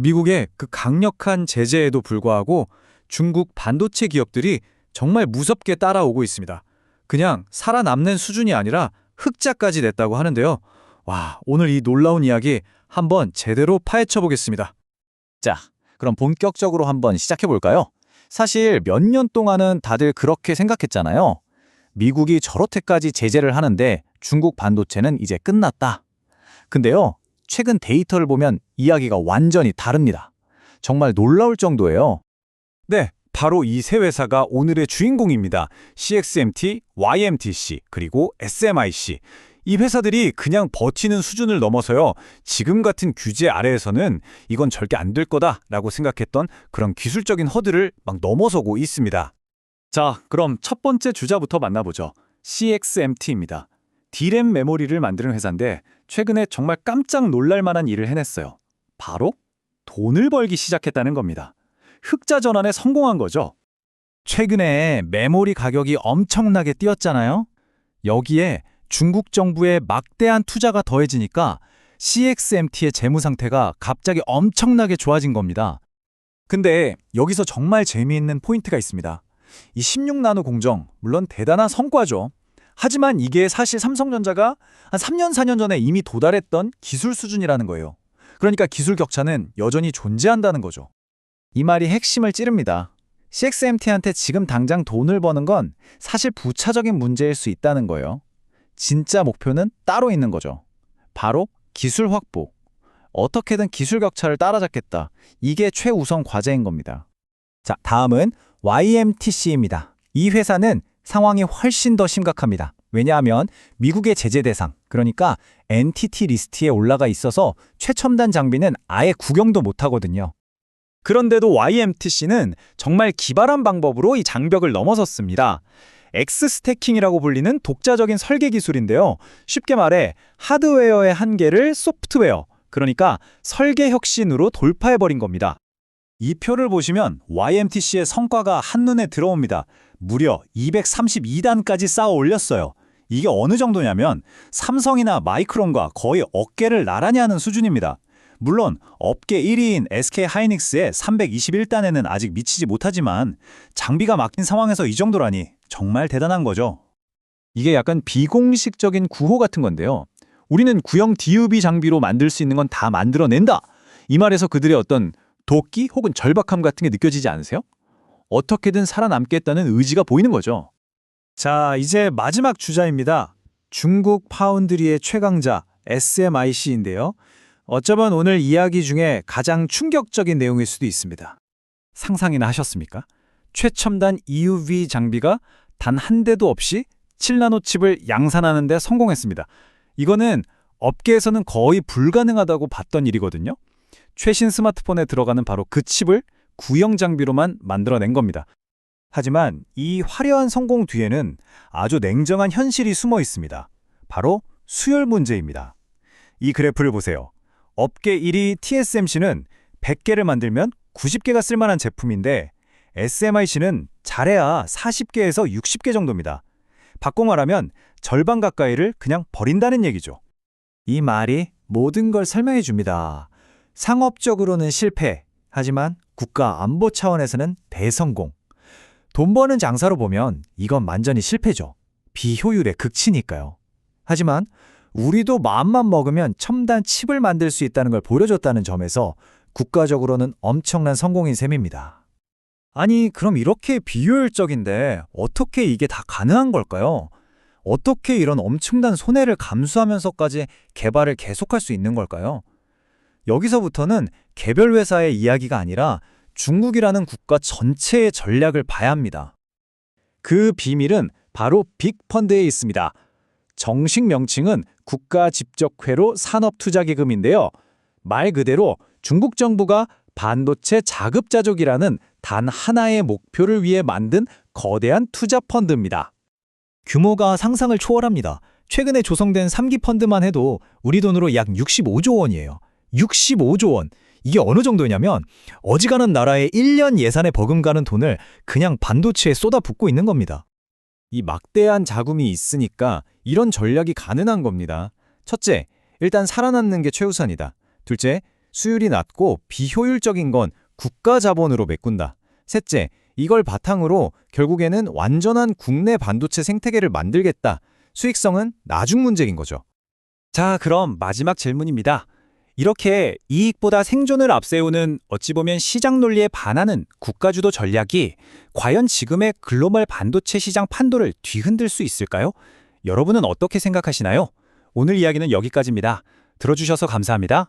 미국의 그 강력한 제재에도 불구하고 중국 반도체 기업들이 정말 무섭게 따라오고 있습니다. 그냥 살아남는 수준이 아니라 흑자까지 냈다고 하는데요. 와, 오늘 이 놀라운 이야기 한번 제대로 파헤쳐 보겠습니다. 자, 그럼 본격적으로 한번 시작해 볼까요? 사실 몇 년 동안은 다들 그렇게 생각했잖아요. 미국이 저렇게까지 제재를 하는데 중국 반도체는 이제 끝났다. 근데요, 최근 데이터를 보면 이야기가 완전히 다릅니다. 정말 놀라울 정도예요. 네, 바로 이 세 회사가 오늘의 주인공입니다. CXMT, YMTC, 그리고 SMIC. 이 회사들이 그냥 버티는 수준을 넘어서요. 지금 같은 규제 아래에서는 이건 절대 안 될 거다라고 생각했던 그런 기술적인 허들을 막 넘어서고 있습니다. 자, 그럼 첫 번째 주자부터 만나보죠. CXMT입니다. D램 메모리를 만드는 회사인데 최근에 정말 깜짝 놀랄 만한 일을 해냈어요. 바로 돈을 벌기 시작했다는 겁니다. 흑자 전환에 성공한 거죠. 최근에 메모리 가격이 엄청나게 뛰었잖아요. 여기에 중국 정부의 막대한 투자가 더해지니까 CXMT의 재무 상태가 갑자기 엄청나게 좋아진 겁니다. 근데 여기서 정말 재미있는 포인트가 있습니다. 이 16나노 공정, 물론 대단한 성과죠. 하지만 이게 사실 삼성전자가 한 3년, 4년 전에 이미 도달했던 기술 수준이라는 거예요. 그러니까 기술 격차는 여전히 존재한다는 거죠. 이 말이 핵심을 찌릅니다. CXMT한테 지금 당장 돈을 버는 건 사실 부차적인 문제일 수 있다는 거예요. 진짜 목표는 따로 있는 거죠. 바로 기술 확보. 어떻게든 기술 격차를 따라잡겠다. 이게 최우선 과제인 겁니다. 자, 다음은 YMTC입니다. 이 회사는 상황이 훨씬 더 심각합니다. 왜냐하면 미국의 제재 대상, 그러니까 엔티티 리스트에 올라가 있어서 최첨단 장비는 아예 구경도 못하거든요. 그런데도 YMTC는 정말 기발한 방법으로 이 장벽을 넘어섰습니다. X스태킹이라고 불리는 독자적인 설계 기술인데요. 쉽게 말해 하드웨어의 한계를 소프트웨어, 그러니까 설계 혁신으로 돌파해버린 겁니다. 이 표를 보시면 YMTC의 성과가 한눈에 들어옵니다. 무려 232단까지 쌓아 올렸어요. 이게 어느 정도냐면 삼성이나 마이크론과 거의 어깨를 나란히 하는 수준입니다. 물론 업계 1위인 SK하이닉스의 321단에는 아직 미치지 못하지만 장비가 막힌 상황에서 이 정도라니 정말 대단한 거죠. 이게 약간 비공식적인 구호 같은 건데요. 우리는 구형 DUV 장비로 만들 수 있는 건 다 만들어낸다. 이 말에서 그들의 어떤 도끼 혹은 절박함 같은 게 느껴지지 않으세요? 어떻게든 살아남겠다는 의지가 보이는 거죠. 자, 이제 마지막 주자입니다. 중국 파운드리의 최강자 SMIC인데요. 어쩌면 오늘 이야기 중에 가장 충격적인 내용일 수도 있습니다. 상상이나 하셨습니까? 최첨단 EUV 장비가 단 한 대도 없이 7나노 칩을 양산하는 데 성공했습니다. 이거는 업계에서는 거의 불가능하다고 봤던 일이거든요. 최신 스마트폰에 들어가는 바로 그 칩을 구형 장비로만 만들어낸 겁니다. 하지만 이 화려한 성공 뒤에는 아주 냉정한 현실이 숨어 있습니다. 바로 수율 문제입니다. 이 그래프를 보세요. 업계 1위 TSMC는 100개를 만들면 90개가 쓸만한 제품인데 SMIC는 잘해야 40개에서 60개 정도입니다. 바꿔 말하면 절반 가까이를 그냥 버린다는 얘기죠. 이 말이 모든 걸 설명해 줍니다. 상업적으로는 실패, 하지만 국가 안보 차원에서는 대성공. 돈 버는 장사로 보면 이건 완전히 실패죠. 비효율의 극치니까요. 하지만 우리도 마음만 먹으면 첨단 칩을 만들 수 있다는 걸 보여줬다는 점에서 국가적으로는 엄청난 성공인 셈입니다. 아니, 그럼 이렇게 비효율적인데 어떻게 이게 다 가능한 걸까요? 어떻게 이런 엄청난 손해를 감수하면서까지 개발을 계속할 수 있는 걸까요? 여기서부터는 개별 회사의 이야기가 아니라 중국이라는 국가 전체의 전략을 봐야 합니다. 그 비밀은 바로 빅펀드에 있습니다. 정식 명칭은 국가집적회로 산업투자기금인데요. 말 그대로 중국 정부가 반도체 자급자족이라는 단 하나의 목표를 위해 만든 거대한 투자 펀드입니다. 규모가 상상을 초월합니다. 최근에 조성된 3기 펀드만 해도 우리 돈으로 약 65조 원이에요. 65조 원. 이게 어느 정도냐면 어지간한 나라의 1년 예산에 버금가는 돈을 그냥 반도체에 쏟아붓고 있는 겁니다. 이 막대한 자금이 있으니까 이런 전략이 가능한 겁니다. 첫째, 일단 살아남는 게 최우선이다. 둘째, 수율이 낮고 비효율적인 건 국가 자본으로 메꾼다. 셋째, 이걸 바탕으로 결국에는 완전한 국내 반도체 생태계를 만들겠다. 수익성은 나중 문제인 거죠. 자, 그럼 마지막 질문입니다. 이렇게 이익보다 생존을 앞세우는 어찌 보면 시장 논리에 반하는 국가주도 전략이 과연 지금의 글로벌 반도체 시장 판도를 뒤흔들 수 있을까요? 여러분은 어떻게 생각하시나요? 오늘 이야기는 여기까지입니다. 들어주셔서 감사합니다.